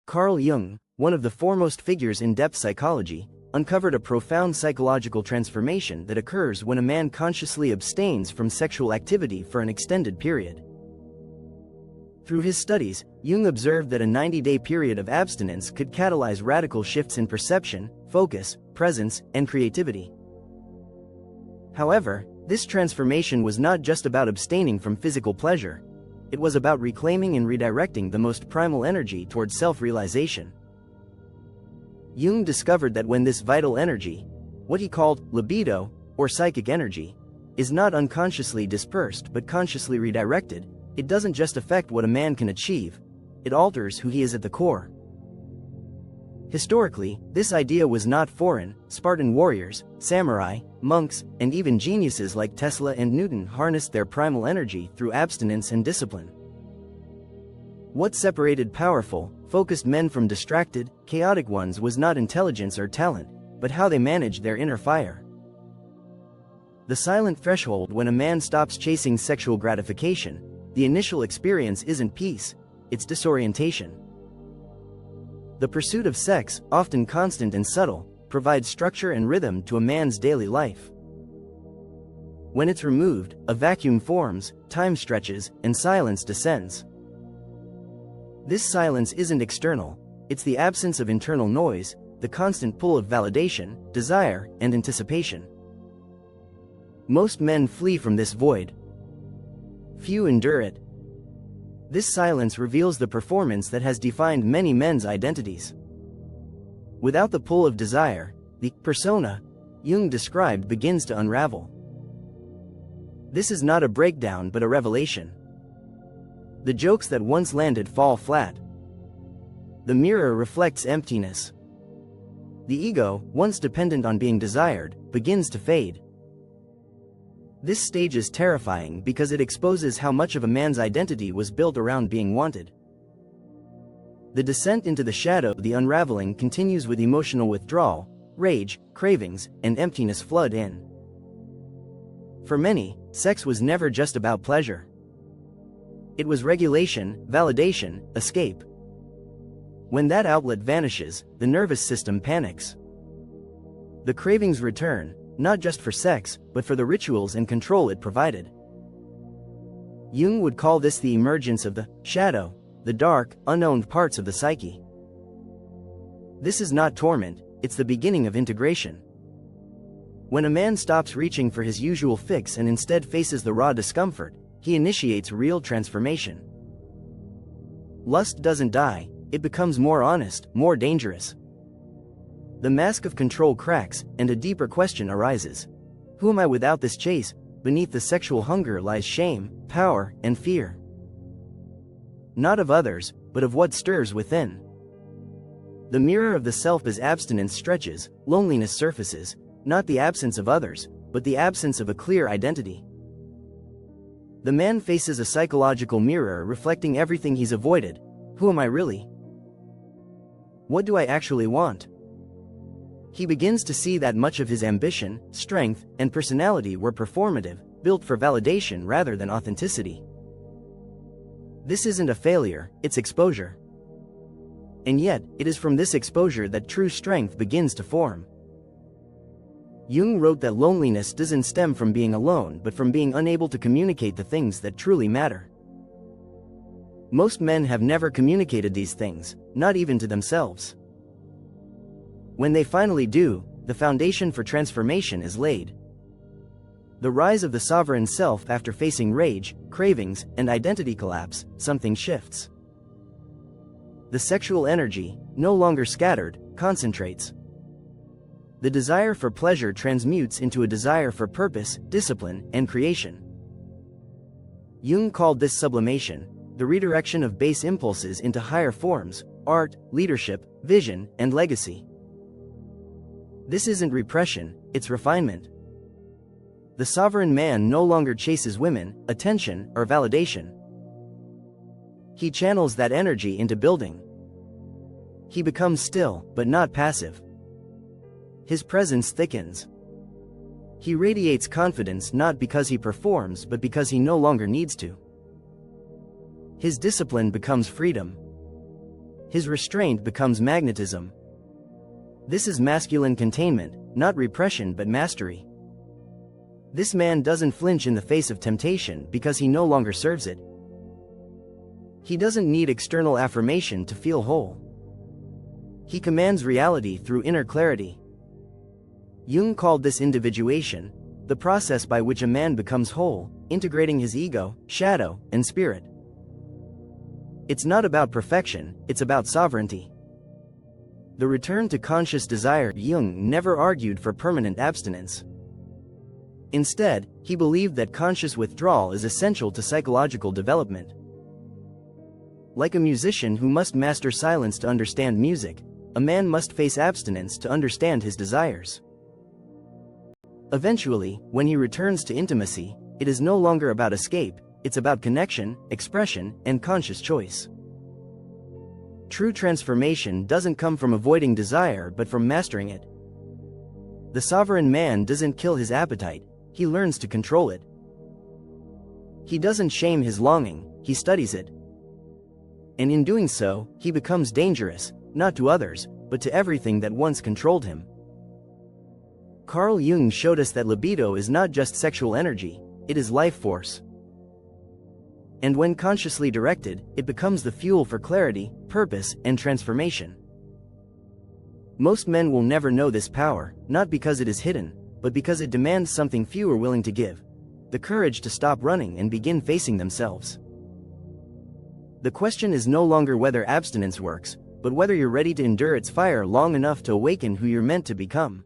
Carl Jung, one of the foremost figures in depth psychology, uncovered a profound psychological transformation that occurs when a man consciously abstains from sexual activity for an extended period. Through his studies, Jung observed that a 90-day period of abstinence could catalyze radical shifts in perception, focus, presence, and creativity. However, this transformation was not just about abstaining from physical pleasure. It was about reclaiming and redirecting the most primal energy towards self-realization. Jung discovered that when this vital energy, what he called libido, or psychic energy, is not unconsciously dispersed but consciously redirected, it doesn't just affect what a man can achieve, it alters who he is at the core. Historically, this idea was not foreign. Spartan warriors, samurai, monks, and even geniuses like Tesla and Newton harnessed their primal energy through abstinence and discipline. What separated powerful, focused men from distracted, chaotic ones was not intelligence or talent, but how they managed their inner fire. The silent threshold when a man stops chasing sexual gratification, the initial experience isn't peace, it's disorientation. The pursuit of sex, often constant and subtle, provides structure and rhythm to a man's daily life. When it's removed, a vacuum forms, time stretches, and silence descends. This silence isn't external, it's the absence of internal noise, the constant pull of validation, desire, and anticipation. Most men flee from this void. Few endure it. This silence reveals the performance that has defined many men's identities. Without the pull of desire, the persona Jung described begins to unravel. This is not a breakdown but a revelation. The jokes that once landed fall flat. The mirror reflects emptiness. The ego, once dependent on being desired, begins to fade. This stage is terrifying because it exposes how much of a man's identity was built around being wanted. The descent into the shadow, the unraveling, continues with emotional withdrawal, rage, cravings, and emptiness flood in. For many, sex was never just about pleasure. It was regulation, validation, escape. When that outlet vanishes, the nervous system panics. The cravings return, not just for sex, but for the rituals and control it provided. Jung would call this the emergence of the shadow, the dark, unowned parts of the psyche. This is not torment, it's the beginning of integration. When a man stops reaching for his usual fix and instead faces the raw discomfort, he initiates real transformation. Lust doesn't die, it becomes more honest, more dangerous. The mask of control cracks, and a deeper question arises. Who am I without this chase? Beneath the sexual hunger lies shame, power, and fear. Not of others, but of what stirs within. The mirror of the self as abstinence stretches, loneliness surfaces, not the absence of others, but the absence of a clear identity. The man faces a psychological mirror reflecting everything he's avoided. Who am I really? What do I actually want? He begins to see that much of his ambition, strength, and personality were performative, built for validation rather than authenticity. This isn't a failure, it's exposure. And yet, it is from this exposure that true strength begins to form. Jung wrote that loneliness doesn't stem from being alone but from being unable to communicate the things that truly matter. Most men have never communicated these things, not even to themselves. When they finally do, the foundation for transformation is laid. The rise of the sovereign self after facing rage, cravings, and identity collapse, something shifts. The sexual energy, no longer scattered, concentrates. The desire for pleasure transmutes into a desire for purpose, discipline, and creation. Jung called this sublimation, the redirection of base impulses into higher forms, art, leadership, vision, and legacy. This isn't repression, it's refinement. The sovereign man no longer chases women, attention, or validation. He channels that energy into building. He becomes still, but not passive. His presence thickens. He radiates confidence not because he performs but because he no longer needs to. His discipline becomes freedom. His restraint becomes magnetism. This is masculine containment, not repression but mastery. This man doesn't flinch in the face of temptation because he no longer serves it. He doesn't need external affirmation to feel whole. He commands reality through inner clarity. Jung called this individuation, the process by which a man becomes whole, integrating his ego, shadow, and spirit. It's not about perfection, it's about sovereignty. The return to conscious desire. Jung never argued for permanent abstinence. Instead, he believed that conscious withdrawal is essential to psychological development. Like a musician who must master silence to understand music, a man must face abstinence to understand his desires. Eventually, when he returns to intimacy, it is no longer about escape, it's about connection, expression, and conscious choice. True transformation doesn't come from avoiding desire but from mastering it. The sovereign man doesn't kill his appetite, he learns to control it. He doesn't shame his longing, he studies it. And in doing so, he becomes dangerous, not to others, but to everything that once controlled him. Carl Jung showed us that libido is not just sexual energy, it is life force. And when consciously directed, it becomes the fuel for clarity, purpose, and transformation. Most men will never know this power, not because it is hidden, but because it demands something few are willing to give: the courage to stop running and begin facing themselves. The question is no longer whether abstinence works, but whether you're ready to endure its fire long enough to awaken who you're meant to become.